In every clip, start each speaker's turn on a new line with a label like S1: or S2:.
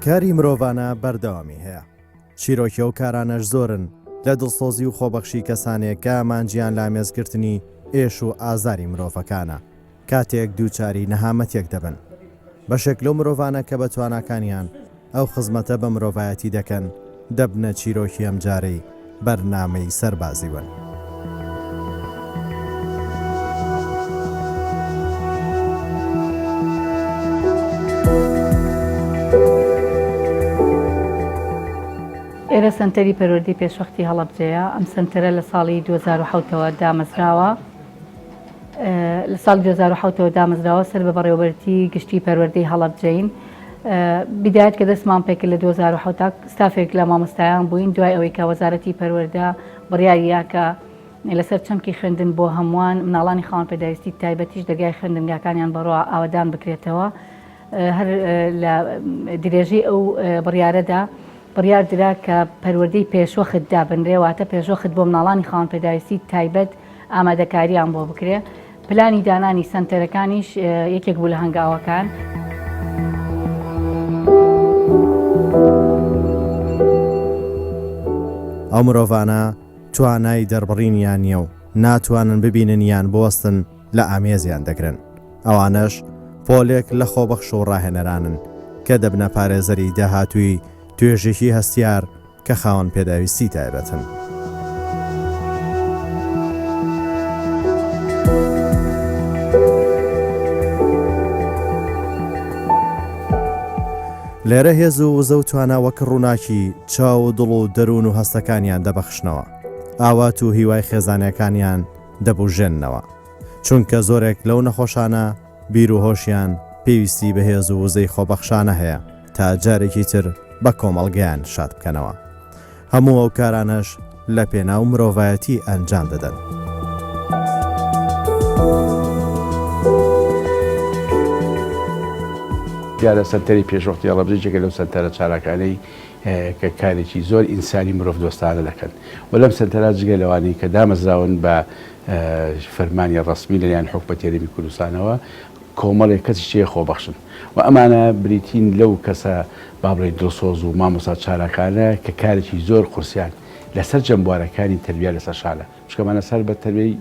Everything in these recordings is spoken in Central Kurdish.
S1: کاری مرۆڤانە بەردەوامی هەیە. چیرۆکی ئەو کارانەش زۆرن لە دڵسۆزی و خۆبەخشی کەسانێک کە ئامانجیان لا مێزگرتنی ئێش و ئازاری مرۆڤەکانە کاتێک دووچاری نەهامەتێک دەبن. بەشێک لەو مرۆڤانە کە بە تواناکانیان ئەو خزمەتە بە مرۆڤایەتی دەکەن دەبنە چیرۆکی ئەمجارەی بەرنامەی سەربازی بن.
S2: ئێرە سنتەری پەروەردەی پێشوەختی هەڵەبجەیە. ئەم سنتەرە لە ساڵی 2007ەوە دامەزراوە. لە ساڵی 2007ەوە دامەزراوە سەر بە بەڕێوەبەرتی گشتی پەروەردەی هەڵەبجەین. بیدایەت کە دەستمان پێکرد لە 2007 ستافێک لە مامۆستایان بووین دوای ئەوەی کە وەزارەتی پەروەردە بڕیاریە کە لەسەر چەمکی خوێندن بۆ هەمووان مناڵانی خاوەن پێداویستی تایبەتیش دەرگای خوێندنگاکانیان بەڕەوە ئاوادان بکرێتەوە. هەر لە درێژەی ئەو بڕیارەدا بڕیار درا کە پەروەردەی پێشوەخت دابنرێواتە پێشوەخت بۆ مناڵانی خاوەن پێداویستی تایبەت ئامادەکاریان بۆ بکرێ. پلانی دانانی سنتەرەکانیش یەکێک بوو لە هەنگاوەکان.
S1: ئەو مرۆڤانە توانای دەربڕینیان نییە و ناتوانن ببینن یان بوەستن لە ئامێزیان دەگرن. ئەوانەش پۆلێک لە خۆبەخش و ڕاهێنەرانن کە دەبنە پارێزەری داهاتووی توێژێکی هەستیار کە خاوەن پێداویستی تایبەتن. لێرە هێز و وزە و توانە وەک ڕووناکی چاو و دڵ و دەروون و هەستەکانیان دەبەخشنەوە. ئاوات و هیوای خێزانەکانیان دەبوژێننەوە. چونکە زۆرێک لەو نەخۆشانە بیر و هۆشیان پێویستی بە هێز و وزەی خۆبەخشانە هەیە تا جارێکی تر بە کۆمەڵگەیان شاد بکەنەوە. هەموو ئەو کارانەش لە پێناو مرۆڤایەتی ئەنجام دەدەن.
S3: دیارە سەنتەری پێشوەختی هەڵەبجەیەکە لەو سەنتەرە چالاکانەی کە کارێکی زۆر ئینسانی مرۆڤ دۆستانە دەکەن و لەم سەنتەرە جگە لەوانەی کە دامەزراون بە فەرمانی ڕەسمی لەلایەن حکومەتی هەرێمی کوردستانەوە کۆمەڵێک کەسی چێ خۆبەخشن و ئەمانە بریتین لەو کەسە با بڵێ دڵسۆز و مامۆستا چالاکانە کە کارێکی زۆر قورسیان لەسەر جەمبوارەکانی تەربیە لەسەر شالە چکەمانە سەر بە تەربیەی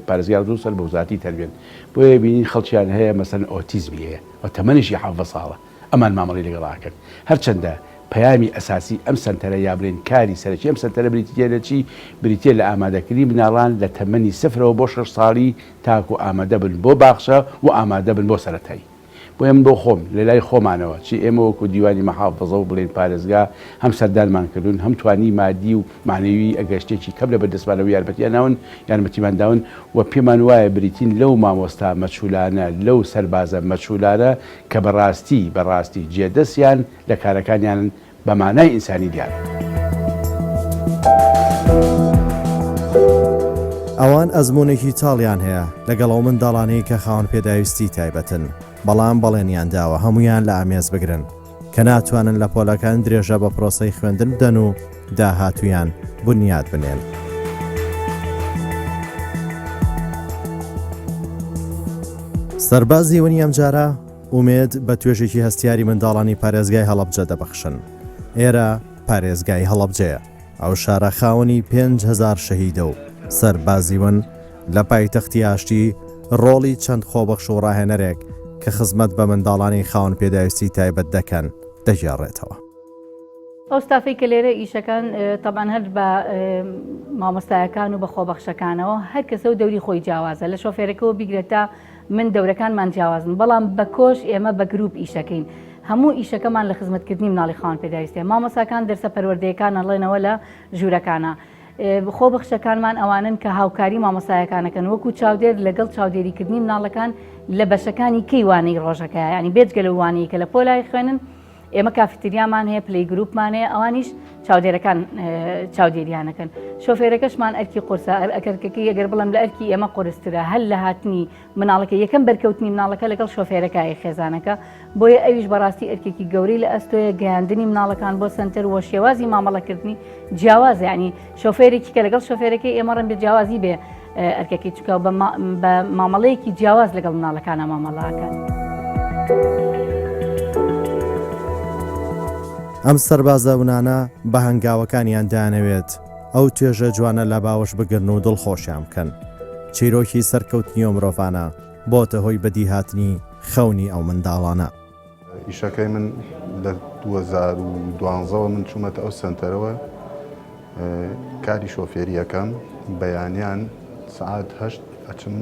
S3: پارێزگار و سەر بە وزارەتی تەربیەن بۆیە بینین خەڵکیان هەیە مەسەن ئۆتیزمی هەیە و تەمەنیشی 17 ساڵە ئەمان مامەڵی لەگەڵاکەن هەرچەندە پەیامی ئەساسی ئەم سەنتەرە یا بڵێن کاری سەرەکی ئەم سەنتەرە بریتیە لە چی بریتە لە ئامادەکردنی مناڵان لە تەمەنی 0ەوە بۆ 6 ساڵی تاکو ئامادە بن بۆ باخشە و ئامادە بن بۆ سەرەتایی. بۆ ئەم بۆ خۆم لە لای خۆمانەوە چی ئێمە وەکو دیوانی مەحافەزە و بڵێن پارێزگا هەم سەردانمان کردوون هەم توانی مادی و معنەوی ئەگەشتێکی کەم لە بەردەستمانەوە یارمەتیاناون یارمەتیمانداون و پێمان وایە بریتین لەو مامۆستا مەچولانە لەو سەربازە مەچولانە کە بەڕاستی جێدەستیان لە کارەکانیان بە مانای ئینسانی دیارە.
S1: ئەوان ئەزمونێکی تاڵیان هەیە لەگەڵ ئەو منداڵانەی کە خاوەن پێداویستی تایبەتن بەڵام بەڵێنیان داوە هەمویان لە ئامێز بگرن کە ناتوانن لە پۆلەکان درێژە بە پرۆسەی خوێندن بدەن و داهاتویان بنیاد بنێن. سەربازی ونی ئەم جارە ئومێد بە توێژێکی هەستیاری منداڵانی پارێزگای هەڵەبجە دەبەخشن. ئێرە پارێزگای هەڵەبجەیە ئەو شارە خاوەنی 5,000 شەهیدە و سەربازیون لە پایتەختی ئاشتی ڕۆڵی چەند خۆبەخش و ڕاهێنەرێک کە خزمەت بە منداڵانی خاوەن پێداویستی تایبەت دەکەن دەژێڕێتەوە.
S2: ئەو ستافەی کە لێرە ئیشەکان تەبان هەر بە مامۆستایەکان و بە خۆبەخشەکانەوە هەر کەسە و دەوری خۆی جیاوازە لە شۆفێرەکەەوە بیگرێتە من دەورەکانمان جیاوازن بەڵام بە کۆش ئێمە بە گروپ ئیشەکەین هەموو ئیشەکەمان لە خزمەتکردنی مناڵی خاوەن پێداویستیە مامۆستاکان دەرسە پەروەردەیەکان ئەڵێنەوە لە ژوورەکانە خۆبەخشەکانمان ئەوانن کە هاوکاری مامۆستایەکانەکەن وەکو چاودێر لەگەڵ چاودێریکردنی مناڵەکان لە بەشەکانی کەیوانەی ڕۆژەکە ینی بێجگە لە وانەیە کە لە پۆلای خوێنن ئێمە کافیتریامان هەیە پلەی گروپمان هەیە ئەوانیش چاودێرەکان چاودێریانەکەن شۆفێرەکەشمان ئەرکی قورسە ئەرکەکەی ئەگەر بڵم لە ئەرکی ئێمە قورسترە هەل لە هاتنی مناڵەکە یەکەم بەرکەوتنی مناڵەکە لەگەڵ شۆفێرەکەی خێزانەکە بۆیە ئەویش بەڕاستی ئەرکێکی گەورەی لە ئەستۆیە گەیاندنی مناڵەکان بۆ سنتەر وە شێوازی مامەڵەکردنی جیاواز ینی شۆفێرێکی کە لەگەڵ شۆفێرەکەی ئێمە ڕەن بێ جیاوازی بێ ئەرکەکەی چکە بە مامەڵەیەکی جیاواز لەگەڵ مناڵەکانە مامەڵاکەن.
S1: ئەم سەربازەونانە بە هەنگاوەکانیان دەیانەوێت ئەو توێژە جوانە لە باوەش بگرن و دڵخۆشیان بکەن. چیرۆکی سەرکەوتنی ئەو مرۆڤانە بۆتە هۆی بەدیهاتنی خەونی ئەو منداڵانە.
S4: ئیشەکەی من لە 2012 من چوومەتە ئەو سنتەرەوە کاری شۆفێریەکەم بەیانیان سعات 8 ئەچم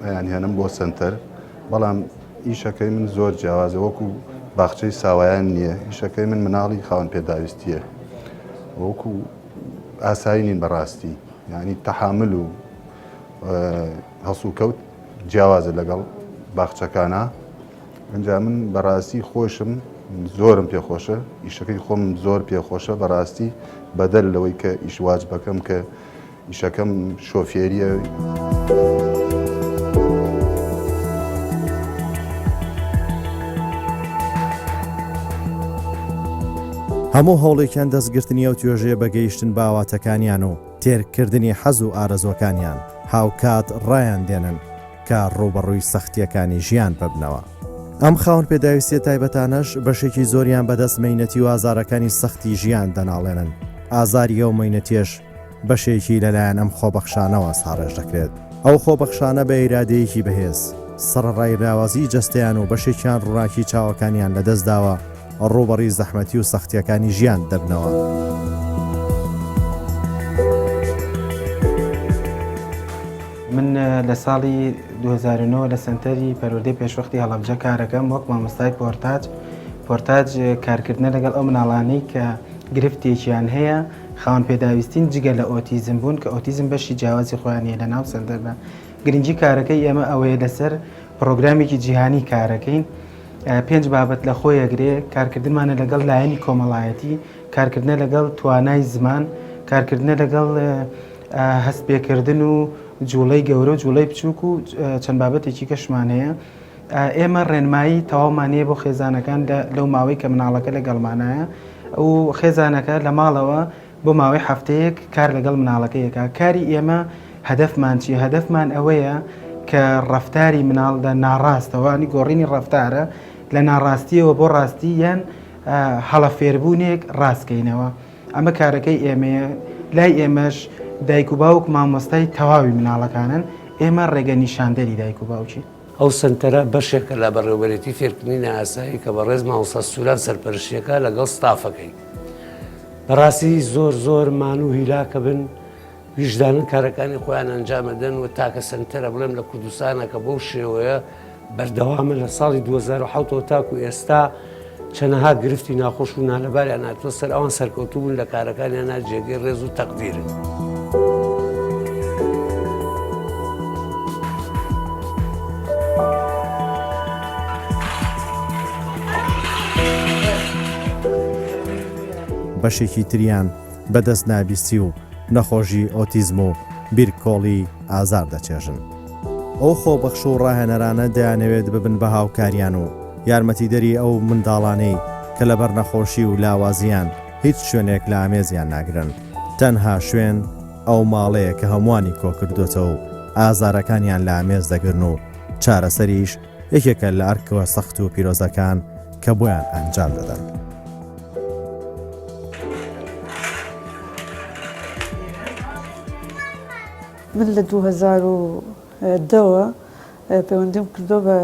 S4: ئەیانهێنم بۆ سنتەر، بەڵام ئیشەکەی من زۆر جیاوازە، وەکو باخچەی ساوایان نییە. ئیشەکەی من مناڵی خاوەن پێداویستیە، وەکو ئاسایی نین بەڕاستی، یعنی تەحامل و هەسوکەوت جیاوازە لەگەڵ باخچەکانە. ئەنجا من بەڕاستی خۆشم، زۆرم پێخۆشە، ئیشەکەی خۆم زۆر پێخۆشە بەڕاستی، بەدەل لەوەی کە ئیشواج بەکەم کە ئیشەکەم شۆفێریە.
S1: هەموو هەوڵێکیان دەستگرتنی ئەو توێژەیە بەگەیشتن باواتەکانیان و تێرکردنی حەز و ئارەزۆکانیان هاوکات ڕایان دێنن کە ڕوبەڕووی سەختیەکانی ژیان ببنەوە. ئەم خاوەن پێداویستیە تایبەتانەش بەشێکی زۆریان بەدەست مەینەتی و ئازارەکانی سەختی ژیان دەناڵێنن. ئازاری ئەو مەینەتیش بەشێکی لەلایەن ئەم خۆبەخشانەوە ساڕێژ دەکرێت. ئەو خۆبەخشانە بە ئیرادەیەکی بەهێز سەرڕای لاوازی جەستەیان و بەشێکیان ڕووناکی چاوەکانیان لەدەستداوە ڕوبەڕی زەحمەتی و سەختیەکانی ژیان دەبنەوە.
S5: من لە ساڵی 2009 لە سنتەری پەروەردەی پێشوەختی هەڵەبجە کارەکەم وەک مامۆستای پۆرتاج کارکردنە لەگەڵ ئەو مناڵانەی کە گرفتێکیان هەیە خاوەن پێداویستین جگە لە ئۆتیزم بوون کە ئۆتیزم بەشی جیاوازی خۆیانە لە ناو سەردەردا. گرنگی کارەکەی ئێمە ئەوەیە لەسەر پرۆگرامێکی جیهانی کارەکەین. 5 بابەت لە خۆیەگرێ، کارکردنمانە لەگەڵ لایەنی کۆمەڵایەتی، کارکردنە لەگەڵ توانای زمان، کارکردنە لەگەڵ هەستپێکردن و جوڵەی گەورە و جوڵەی بچووک و چەند بابەتێکی کەشمان هەیە. ئێمە ڕێنمایی تەواومانەیە بۆ خێزانەکان لەو ماوەی کە مناڵەکە لەگەڵمانایە و خێزانەکە لە ماڵەوە بۆ ماوەی هەفتەیەک کار لەگەڵ مناڵەکەیەکە. کاری ئێمە هەدەفمان چیە؟ هەدەفمان ئەوەیە کە ڕەفتاری مناڵ لە ناڕاستەوانی گۆڕینی ڕەفتارە لە ناڕاستیەوە بۆ ڕاستی یان هەڵە فێربوونێک ڕاستکەینەوە. ئەمە کارەکەی ئێمەیە. لای ئێمەش دایک و باوک مامۆستای تەواوی مناڵەکانن، ئێمە ڕێگە نیشاندەری دایک و باوکی.
S6: ئەو سنتەرە بەشێکە لە بەڕێوەبەرێتی فێرکردنی ئاسایی کە بەڕێز مامۆستا سووران سەرپەرشتیەکە لەگەڵ ستافەکەی. بەڕاستی زۆر مان و هیلاکە بن، ویژدانن کارەکانی خۆیان ئەنجامەدەن و تاکە سنتەرە بڵێم لە کوردستانە کە بەو شێوەیە بەردەوامە لە ساڵی 2007 تاکو ئێستا چەنەها گرفتی ناخۆش و نالەباریان هاتووە سەر ئەوان سەرکەوتوو بوون لە کارەکانیان جێگەی ڕێز و تەقدیرن.
S1: بەشێکی تریان بەدەست نابیستی و نەخۆشی ئۆتیزم و بیرکۆڵی ئازار دەچێژن. ئەو خۆبەخش و ڕاهێنەرانە دەیانەوێت ببن بە هاوکاریان و یارمەتیدەری ئەو منداڵانەی کە لەبەر نەخۆشی و لاوازیان هیچ شوێنێک لە ئامێزیان ناگرن. تەنها شوێن ئەو ماڵەیە کە هەمووانی کۆکردوێتەوە و ئازارەکانیان لە ئامێز دەگرن و چارەسەریش یەکێکە لە ئەرکەوە سەخت و پیرۆزەکان کە بۆیان ئەنجام دەدەن.
S7: من لە 2010 پەیوەندیم کردو بە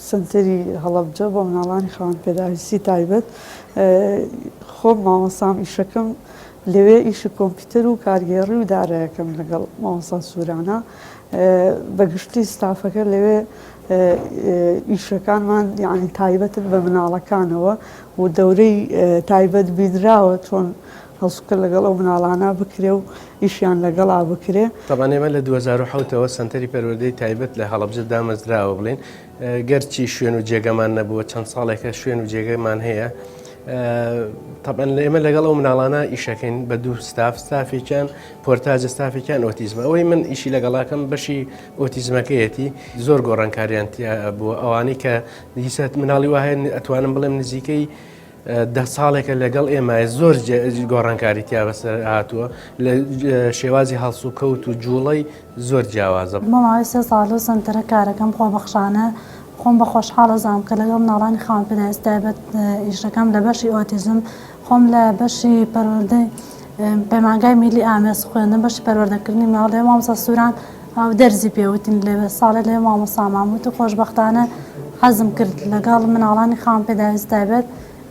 S7: سنتەری هەڵەبجە بۆ مناڵانی خاوەن پێداویستی تایبەت. خۆم مامۆستام ئیشەکەم لەوێ ئیشی کۆمپیوتەر و کارگێڕی و دارایەکەم لەگەڵ مامۆستا سوورانە. بەگشتی ستافەکە لەوێ ئیشەکانمان یعنی تایبەتن بە مناڵەکانەوە و دەورەی تایبەت بیدراوە چۆن هەڵسوکە لەگەڵ ئەو مناڵانە بکرێ و ئیشیان لەگەڵا بکرێ.
S8: طبعا ئێمە لە 2007ەوە سنتەری پەروەردەی تایبەت لە هەڵەبجە دامەزراوە بڵێن، گەرچی شوێن و جێگەمان نەبووە، چەند ساڵێکە شوێن و جێگەمان هەیە. طبعا ئێمە لەگەڵ ئەو مناڵانە ئیشەکەین بە دوو ستافێکیان پۆرتاجە ستافێکیان ئۆتیزمە. ئەوەی من ئیشی لەگەڵاکەم بەشی ئۆتیزمەکەیەتی زۆر گۆڕانکاریان بووە. ئەوانەی کە دیسات مناڵی وهەیە ئەتوانم بڵێم نزیکەی 10 ساڵێکە لەگەڵ ئێمە زۆر گۆڕانکاری تیا بەسەر هاتووە لە شێوازی هەڵسو کەوت و جوڵەی زۆر جیاوازە.
S9: ماماوەی 3 ساڵ و سنتەرە کارەکەم خۆبەخشانە خۆم بە خۆشحاڵە زانم کە لەگەڵ مناڵانی خاوەن پێداویستی تایبەت ئیشەکەم لە بەشی ئۆتیزم خۆم لە بەشی پەروەردەی پەیمانگای میلی ئامێز خوێندم بەشی پەروەردەکردنی ماڵێ مامۆستا سووران ئەو دەرزی پێوتین لێ ساڵە لێ مامۆستا ماموت و خۆشبەختانە حەزم کرد لەگەڵ مناڵانی خاوەن پێداویست تایبەت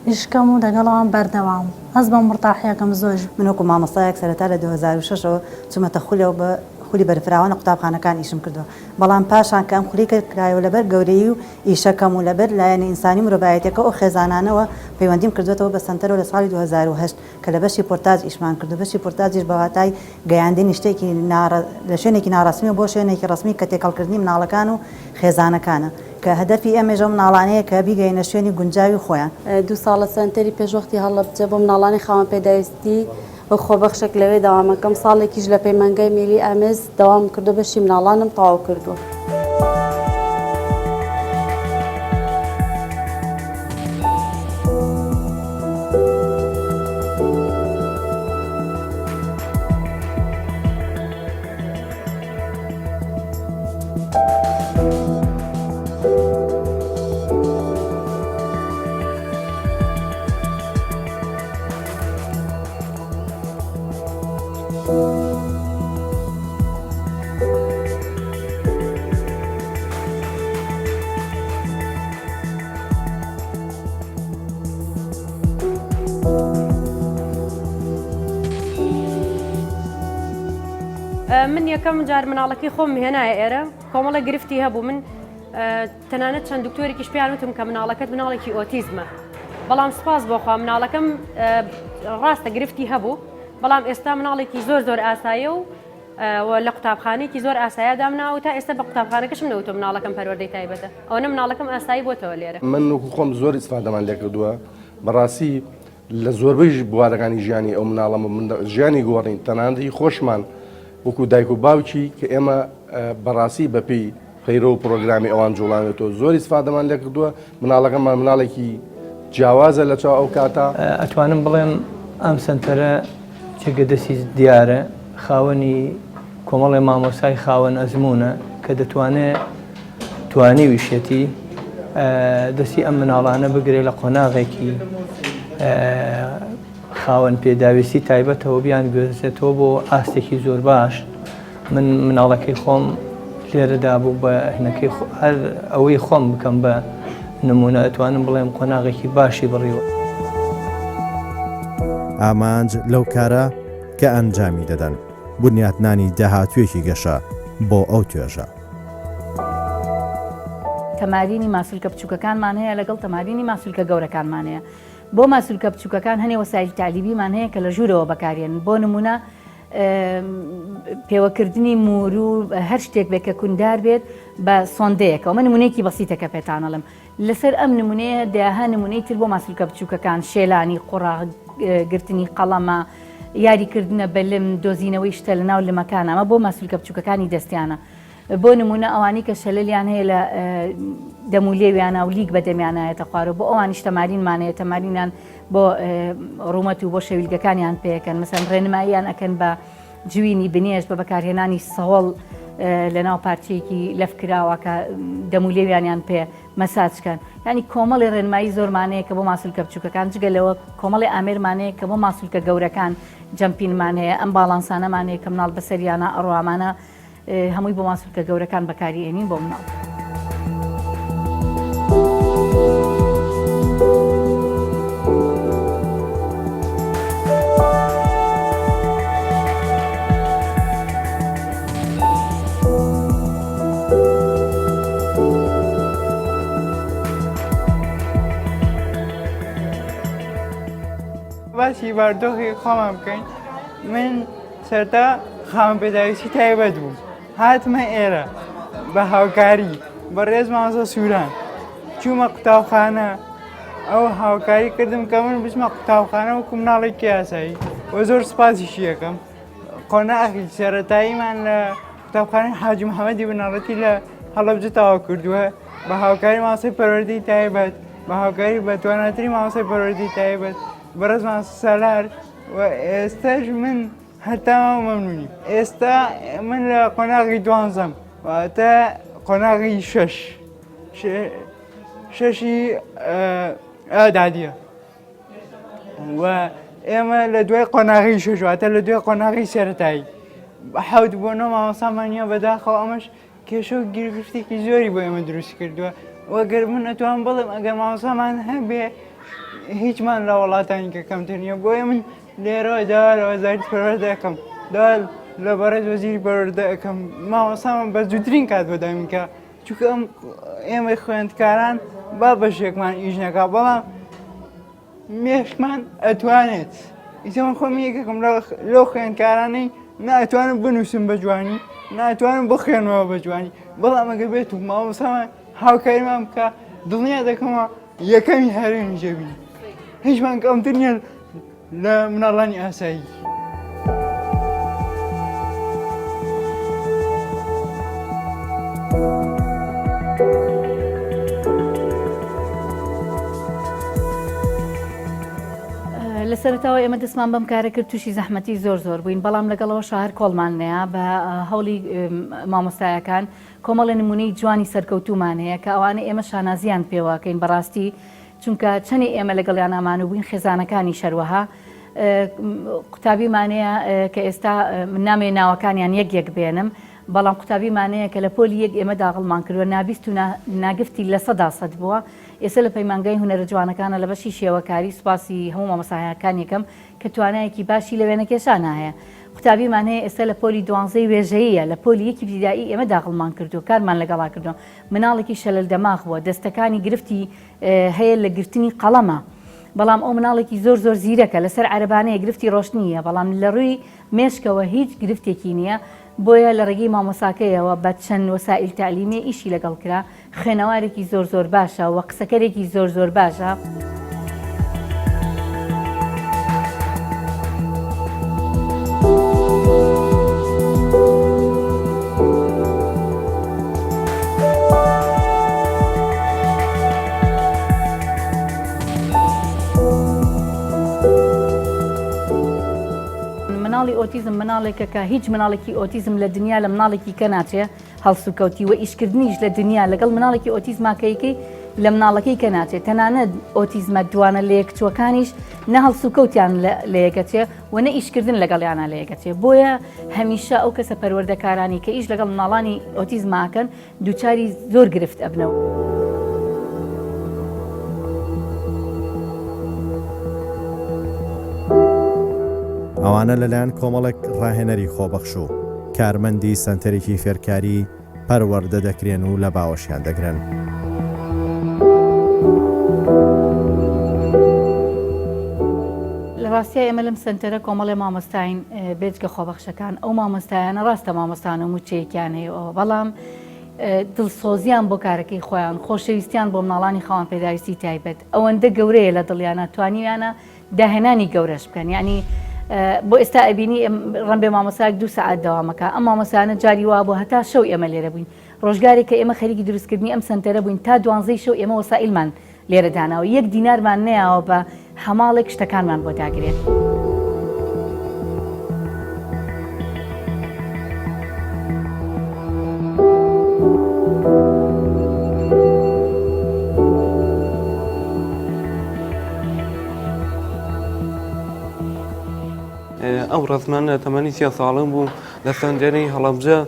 S9: ئیشکەم و لەگەڵەوان بەردەوام هەز بەم مرتاحیەکەم زۆر
S10: من وەکو مامۆستایەک سەرەتا لە 2006ەوە چوومەتە خولەوە بە خولی بەرفراوانە قوتابخانەکان ئیشم کردەوە بەڵام پاشان کە ئەم خولی کرایەوە لەبەر گەورەی و ئیشەکەم و لەبەر لایەنی ئینسانی مرۆڤایەتەکە ئەو خێزانانەوە پەیوەندیم کردوێتەوە بە سنتەرەوە لە ساڵی 2010 کە لە بەشی پۆرتاژ ئیشمان کردو بەشی پۆرتاژیش بەواتای گەیاندنی شتێکی لە شوێنێکی ناڕەسمی بۆ شوێنێکی ڕسمی کە تێکەڵکردنی مناڵەکان و خێزانەکانە کە هەدەفی ئەمێژە مناڵانەیە کە بیگەینە شوێنی گونجاوی خۆیان
S11: 2 ساڵە سنتەری پێشوەختی هەڵەبجە بۆ مناڵانی خاوەن پێداویستی بە خۆبەخشێک لەوێ داوامەکەم ساڵێکیش لە پەیمانگای میلی ئامێز داوام کردو بەشی مناڵانم تەواو کردووە.
S12: من یەکەم جار مناڵەکەی خۆم هێنایە ئێرە کۆمەڵە گرفتی هەبوو من تەنانەت چەند دکتۆرێکیش پێیان وتم کە مناڵەکەت مناڵێکی ئۆتیزمە بەڵام سپاس بۆخوا مناڵەکەم ڕاستە گرفتی هەبوو بەڵام ئێستا مناڵێکی زۆر ئاسایە و لە قوتابخانەیەکی زۆر ئاسایە دامناوە تا ئێستا بە قوتابخانەکەشم نەوتۆ مناڵەکەم پەروەردەی تایبەتە ئەوە مناڵەکەم ئاسایی بۆتەوە لێرە
S13: من وەکو خۆم زۆر ئیسفادەمان لێ کردووە بەڕاستی لە زۆربەی بوارەکانی ژیانی ئەو مناڵەمە ژیانی گۆڕین تەنانەتی خۆشمان وەکو دایک و باوکی کە ئێمە بەڕاستی بەپێی خەیرە و پرۆگرامی ئەوان جوڵانێتەوە زۆر ئیسفادەمان لێ کردووە مناڵەکەمان مناڵێکی جیاوازە لە چاو ئەو کاتە
S14: ئەتوانم بڵێم ئەم سنتەرە جێگەدەستی دیارە خاوەنی کۆمەڵی مامۆسای خاوەن ئەزمونە کە دەتوانێت توانی ویشێتی دەستی ئەم مناڵانە بگرێ لە قۆناغێکی خاوەن پێداویستی تایبەتەوە بیان گوێزێتەوە بۆ ئاستێکی زۆر باش من مناڵەکەی خۆم لێرەدا بوو بە هەنەکەی هەر ئەوەی خۆم بکەم بە نمونە ئەتوانم بڵێم قۆناغێکی باشی بڕیوە
S1: ئامانج لەو کارە کە ئەنجامی دەدەن بنیاتنانی داهاتوێکی گەشە بۆ ئەو توێژە
S2: تەمارینی ماسوولکە بچووکەکانمان هەیە لەگەڵ تەمارینی ماسوولکە گەورەکانمان هەیە بۆ ماسوولکە بچووکەکان هەنێ وەسایلی تالیبیمان هەیە کە لە ژوورەوە بەکارێن بۆ نمونە پێوەکردنی مور و هەر شتێک بێت کە کوندار بێت بە سۆندەیەکەوە من نمونەیەکی بەسیتەکە پێتانەڵم لەسەر ئەم نمونەیە داها نمونەی تر بۆ ماسوولکە بچووکەکان شێلانی قوڕاغ گرتنی قەڵەمە یاریکردنە بەلم دۆزینەوەی شتە لە ناو لمەکان ئەمە بۆ ماسوولکە بچووکەکانی دەستیانە بۆ نمونە ئەوانی کە شەلەلیان هەیە لە دەمولێویانە و لیگ بە دەمیانایەتە خوارەوە بۆ ئەوانی تەمارینمانەیە تەمارینان بۆ ڕوومەت و بۆ شەویلگەکانیان پێەکەن مەسەن ڕێنماییان ئەکەن بە جوینی بنێژ بە بەکارهێنانی سەوڵ لە ناو پارچەیەکی لەفکراوە کە دەمولێویانیان پێ مەساجکەن ینی کۆمەڵی ڕێنمایی زۆرمانەیە کە بۆ ماسوولکە بچووکەکان جگەلەوە کۆمەڵی ئامێرمانەیە کە بۆ ماسوولکە گەورەکان جەمپینمان هەیە ئەم باڵانسانەمانەیە کە مناڵ بەسەریانە ئەڕوامانە هەمووی بۆ ماسوولکە گەورەکان بەکاری ئێنین بۆ مناڵ.
S15: باسی باردۆخی خۆمان بکەین من سەرتا خاوەن پێداویستی تایبەت بوو هاتمە ئێرە بە هاوکاری بە ڕێز مامۆستا سووران چوومە قوتابخانە ئەو هاوکاری کردم کە من بچمە قوتابخانە وەکو مناڵێکی ئاسایی وە زۆر سپاسیشی یەکەم قۆناغی سەرەتاییمان لە قوتابخانەی حاجی محەممەدی بناڕەتی لە هەڵەبجە تەواو کردووە بە هاوکاری مامۆستای پەروەردەی تایبەت بە هاوکاری بە تواناتری مامۆستای پەروەردەی تایبەت بەڕێز مامۆستا سالار و ئێستاش من هەرتاما مەمنونی ئێستا من لە قۆناغی 12م واتە قۆناغی 6 ئادادیە و ئێمە لە دوای قۆناغی شەژواتە لە دوای قۆناغی سەرەتایی حەوت بۆ 9 مامۆسامانە بەداخەوە ئەمەش کێشە و گیرگرفتێکی زۆری بۆ ئێمە دروست کردووە وەگەر من ئەتوان بڵم ئەگەر مامۆسامان هەبێ هیچمان لە وڵاتانی کە کەمتر نییە بۆیە من لێرەوە داوا لە وەزارەتی پەروەردە دەکەم داوا لە بەڕێز وەزیری پەروەردە دەکەم مامۆسامان بە زووترین کات بۆ دامی بکە چونکە ئەم ئێمە خوێندکاران با بەشێکمان ئیش نەکا بەڵام مێشکمان ئەتوانێت ئیسەمە خۆم یەکێکم لەو خوێندکارانەی ناتوانم بنووسم بە جوانی ناتوانم بخوێنەوە بە جوانی بەڵام ئەگەر بێت و مامۆسامان هاوکاریمان بکە دڵنیا دەکەمەوە یەکەمی هەرێمی ژەوی هیچمان کەمتر نییە لە مناڵانی ئاسایی.
S2: لە سەرەتاوە ئێمە دەستمان بەم کارە کرد تووشی زەحمەتی زۆر بووین بەڵام لەگەڵەوە شار کۆڵمانەیە بە هەوڵی مامۆستایەکان کۆمەڵە نمونەی جوانی سەرکەوتومان هەیە کە ئەوانە ئێمە شانازیان پێوەکەین بەڕاستی چونکە چەنی ئێمە لەگەڵیان ئامان و بووین خێزانەکانی شەروەها قوتابیمانەیە کە ئێستا من نامێ ناوەکانیان یەک بێنم بەڵام قوتابیمانەیە کە لە پۆلی یەک ئێمە داغڵمان کردووە نابیست و ناگفتی لە 100% بووە ئێستا لە پەیمانگای هونەرە جوانەکانە لە بەشی شێوەکاری سوپاسی هەموو مامۆستایەکان یەکەم کە توانایەکی باشی لە وێنە کێشان هەیە قوتابیمان هەیە ئێستا لە پۆلی 12 وێژەیە لە پۆلی یەکی ابتیدایی ئێمە داخڵمان کردو کارمان لەگەڵا کردو مناڵێکی شەلل دەماغ بووە دەستەکانی گرفتی هەیە لە گرتنی قەڵەمە بەڵام ئەو مناڵێکی زۆر زیرەکە لەسەر عەرەبانەیە گرفتی ڕۆشنیە بەڵام لە ڕووی مێشکەوە هیچ گرفتێکی نییە بۆیە لە ڕێگەی مامۆساکەیەوە بە چەند وەسائل تعلیمی ئیشی لەگەڵ کرا خوێنەوارێکی زۆر باشە و قسەکەرێکی زۆر باشە. مناڵی ئۆتیزم مناڵێکە کە هیچ مناڵێکی ئۆتیزم لە دنیا لە مناڵێکی کە ناچێ هەڵسوکەوتی و ئیشکردنیش لە دنیا لەگەڵ مناڵێکی ئۆتیزماکەیەکەی لە مناڵەکەی کە ناچێت تەنانەت ئۆتیزمە دوانە لە یەکچوەکانیش نە هەڵسوکەوتیان لە یەکەچێ و نە ئیشکردن لەگەڵیانە لە یەکەچێ بۆیە هەمیشە ئەو کەسە پەروەردەکارانی کە ئیش لەگەڵ مناڵانی ئۆتیزماکەن دووچاری زۆر گرفت ئەبنەوە.
S1: ئەوانە لەلایەن کۆمەڵێک ڕاهێنەری خۆبەخش و کارمەندی سنتەرێکی فێرکاری پەروەردە دەکرێن و لە باوەشیان دەگرن.
S2: لە ڕاستیە ئێمە لەم سنتەرە کۆمەڵی مامۆستاین بێجگە خۆبەخشەکان ئەو مامۆستایانە ڕاستە مامۆستان و موچەیەکیان هەیەەوە بەڵام دڵسۆزیان بۆ کارەکەی خۆیان خۆشەویستیان بۆ مناڵانی خاوەن پێداویستی تایبەت ئەوەندە گەورەیە لە دڵیانە توانیویانە داهێنانی گەورەش بکەن یعنی بۆ ئێستا ئەبینی ڕەنبێ مامۆسایەک 2 سەعات دەوامەکە ئەم مامۆسایانە جاری وا بۆ هەتا شەو ئێمە لێرە بووین ڕۆژگارێک کە ئێمە خەریکی دروستکردنی ئەم سنتەرە بووین تا 12 شەو ئێمە وەسائلمان لێرە داناوە 1 دینارمان نەیەوە بە هەماڵێک شتەکانمان بۆ داگرێت.
S16: ئەو ڕزمانە تەمەنی 30 ساڵم بوو لە سەنجەرەی هەڵەبجە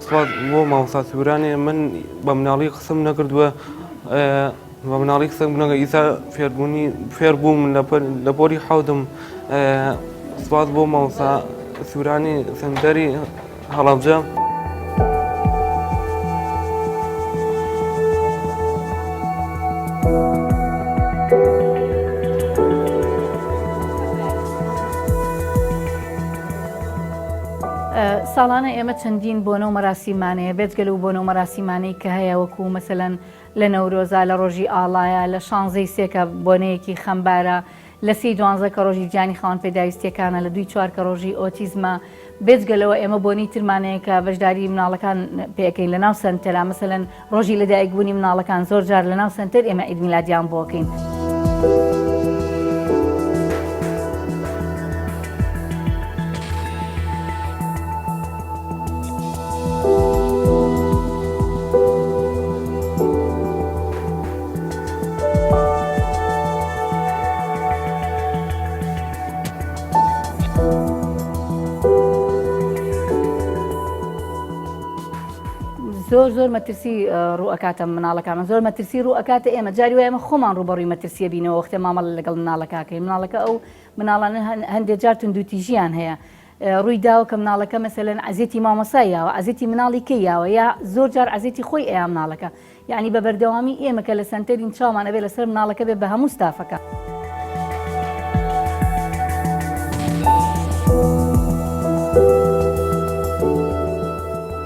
S16: سوپاس بۆ مامۆستا سوورانێ من بە مناڵی قسم نەکردووە بە مناڵی قسم نەکە ئیسا فێر بووم لە پۆلی حەوتم سوپاس بۆ مامۆستا سوورانی سەنجەری هەڵەبجە.
S2: ساڵانە ئێمە چەندین بۆنە و مەراسیمانەیە بێجگەل و بۆنە و مەراسیمانەی کە هەیە وەکو مەسەلەن لە نەورۆزا لە ڕۆژی ئاڵایە لە 16 سێکە بۆنەیەکی خەمبارە لە 12 کە ڕۆژی جانی خاوەن پێداویستیەکانە لە 2-4 کە ڕۆژی ئۆتیزمە بێجگەلەوە ئێمە بۆنی ترمانەیە کە بەشداری مناڵەکان پێەکەین لە ناو سنتەرا مەسەلەن ڕۆژی لەدایکبوونی مناڵەکان زۆر جار لە ناو سنتەر ئێمە عید میلادیان بۆکەین. زۆر مەترسی ڕوئەکاتە مناڵەکانە زۆر مەترسی ڕوئەکاتە ئێمە جاری و ئێمە خۆمان ڕوبەڕووی مەترسیە بینەوە وەختێ مامەڵ لەگەڵ مناڵەکەکەی مناڵەکە ئەو مناڵانە هەندێک جار توندوتیژیان هەیە ڕووی داوە کە مناڵەکە مەسەلەن عەزیەتی مامۆسای یاوە عەزیەتی مناڵی کەی یاوە یا زۆر جار عەزیەتی خۆی ئەیە مناڵەکە یعنی بە بەردەوامی ئێمە کە لە سەنتەرین چاومان ئەبێ لەسەر مناڵەکە بێ بە هەموو ستافەکە.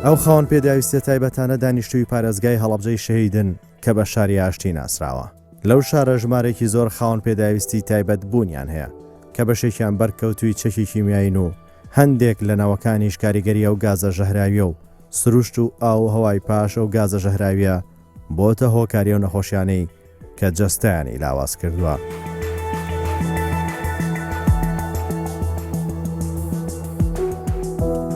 S1: ئەو خاوەن پێداویستە تایبەتانە دانیشتووی پارێزگای هەڵەبجەی شەهیدن کە بە شاری ئاشتی ناسراوە. لەو شارە ژمارێکی زۆر خاوەن پێداویستی تایبەت بوونیان هەیە کە بەشێکیان بەرکەوتووی چەکی کیمیاین و هەندێک لە ناوەکانیش کاریگەریە و گازە ژەهراویە و سروشت و ئاو هەوای پاش ئەو گازە ژەهراویە بۆتە هۆکاری و نەخۆشیانەی کە جەستەیانی لاواز کردووە.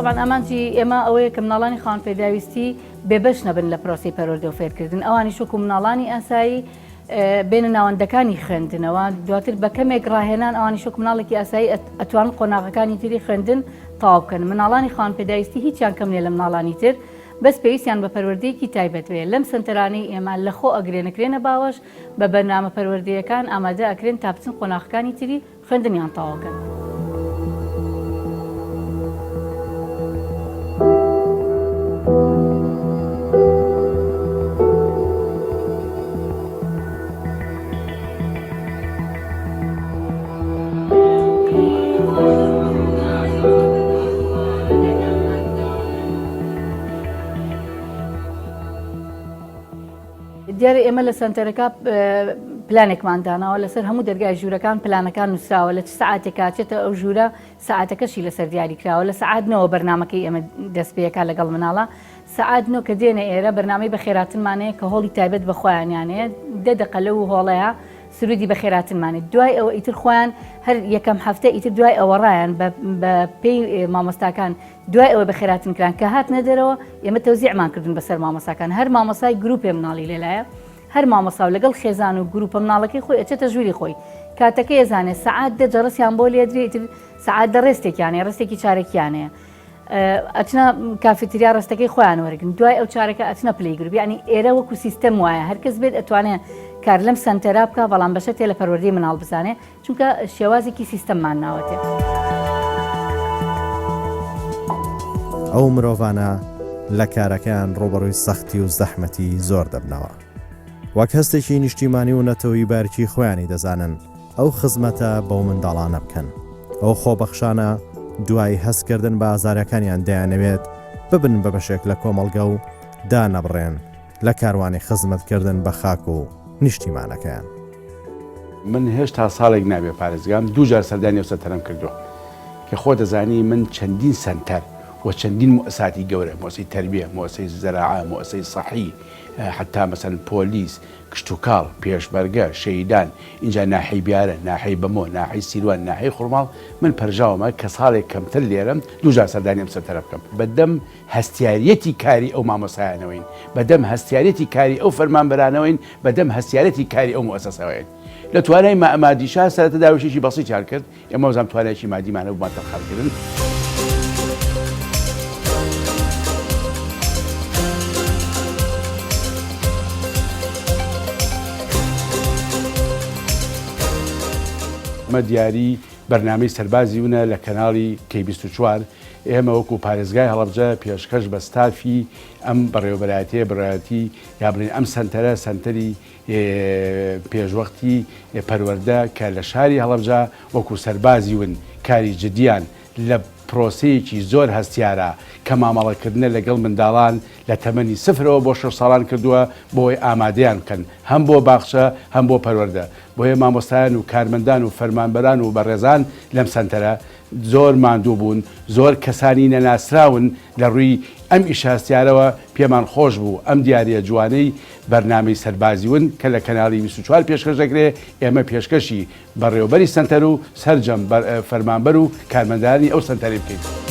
S2: طبعا ئەمانجی ئێمە ئەوەیە کە مناڵانی خاوەن پێداویستی بێبەش نەبن لە پرۆسی پەروەردە و فێرکردن ئەوانی شوکو مناڵانی ئاسایی بینە ناوەندەکانی خوێندنەوە دواتر بە کەمێک ڕاهێنان ئەوانی شوک مناڵێکی ئاسایی ئەتوان قۆناغەکانی تری خوێندن تەواو بکەن. مناڵانی خاوەن پێداویستی هیچیان کەم نیە لە مناڵانی تر بەس پێویستیان بە پەروەردەیەکی تایبەت وێ لەم سنتەرانی ئێمە لە خۆ ئەگرێنەکرێنە باوەش بە بەرنامە پەروەردەیەکان ئامادە ئەکرێن تا بچن قۆناغەکانی تری خوێندنیان تەواوکەن. دیارە ئێمە لە سنتەرەکە پلانێکماندانەوە لەسەر هەموو دەرگای ژوورەکان پلانەکان نووسراوە لە چ سعاتێکا چێتە ئەو ژوورە سعاتەکەشی لەسەر دیاری کراوە لە سعاتنەوە بەرنمەکەی ئێمە دەست پێەکە لەگەڵ مناڵە سعاتنەوە کە دێنە ئێرە بەرنامەی بەخێراتنمانەیە کە هۆڵی تایبەت بە خۆیانیانەیە دەدەقە لەو هۆڵەیە سرودی بەخێراتنمانێت دوای ئەوە ئیتر خۆیان هەر یەکەم هەفتە ئیتر دوای ئەوە ڕایان بە پێی مامۆستاکان دوای ئەوە بەخێراتن کران کە هات نەدەرەوە ئێمە تەوزیعمان کردن بەسەر مامۆساکان هەر مامۆسای گروپێ مناڵی لێلایە هەر مامۆسا و لەگەڵ خێزان و گروپە مناڵەکەی خۆی ئەچێتە ژووری خۆی کاتەکە ێزانێت سعات دە جەڕسیان بۆ لێدرێت ئیتر سعات دە ڕێستێکیانەیە ڕستێکی چارەکیانەیە ئەچنە کافێتریا ڕستەکەی خۆیان وەرگن دوای ئەو چارەکە ئەچنە پلەی گروپ ینی ئێرە وەکو سیستەم وایە هەرکەس بێت ئەتوانێت کار لەم سنتەرا بکە بەڵام بەشە تێ لە پەروەردەی مناڵ بزانێ چونکە شێوازێکی سیستەممان ناوەتێ.
S1: ئەو مرۆڤانە لە کارەکەیان ڕۆبەڕووی سەختی و زەحمەتی زۆر دەبنەوە وەک هەستێکی نیشتیمانی و نەتەوەی بارکی خۆیانی دەزانن ئەو خزمەتە بەو منداڵانە بکەن ئەو خۆبەخشانە دوای هەستکردن بە ئازارەکانیان دەیانەوێت ببن بە بەشێک لە کۆمەڵگە و دانەبڕێن لە کاروانی خزمەتکردن بە خاک و نیشتیمانەکەیان.
S3: من هێشتا ساڵێک نابێ پارێزگام دووجار سەردانی و سەتەرم کردو کە خۆ دەزانی من چەندین سنتەر و چەندین مؤسساتی گەورە مؤسسەی تەربیە مؤسسەی زەراعە مؤسسەی سەحی حتا مەسەن پۆلیس کشتتوکاڵ پێشبەرگە شەیدان اینجا ناحەی بیارە ناحەی بەمۆ ناحەی سیروان ناحەی خوڕماڵ من پەرژاومە کە ساڵێک کەمتر لێرم دووجار سەردانیم سەرتەرە بکەم بەدەم هەستیارەتی کاری ئەو مامۆسایانەوەین بەدەم هەستیارەتی کاری ئەو فەرمانبەرانەوەین بەدەم هەستیارەتی کاری ئەو مؤسسەوەین لە توانای مادیشا سەرەتا داوشێکی بەسیطیان کرد ئێمە وەزان توانایکی مادیمانە بماتە خەڵکردن. ئەمە دیاری بەرنامەی سەربازی وونە لە کەناڵی K24 ئێمە وەکو پارێزگای هەڵەبجە پێشکەش بە ستافی ئەم بەڕێوەبەرایەتیە بڕایەتی یا بڵێن ئەم سنتەرە سنتەری پێشوەختی پەروەردە کە لە شاری هەڵەبجە وەکو سەربازی ون کاری جدیان لە پرۆسەیەکی زۆر هەستیارە کە مامەڵەکردنە لەگەڵ منداڵان لە تەمەنی سفرەوە بۆ 6 ساڵان کردووە بۆی ئامادەیان بکەن هەم بۆ باخچە هەم بۆ پەروەردە بۆیە مامۆستایان و کارمەندان و فەرمانبەران و بەڕێزان لەم سنتەرە زۆر ماندوو بوون زۆر کەسانی نەناسراون لە ڕووی ئەم ئیشاستیارەوە پێمان خۆش بوو ئەم دیارە جوانەی بەرنامەی سەربازی ون کە لە کەناڵی 24 پێشکەش دەکرێت ئێمە پێشکەشی بەڕێوەبەری سنتەر و سەرجەم فەرمانبەر و کارمەندانی ئەو سنتەرەی بکەین.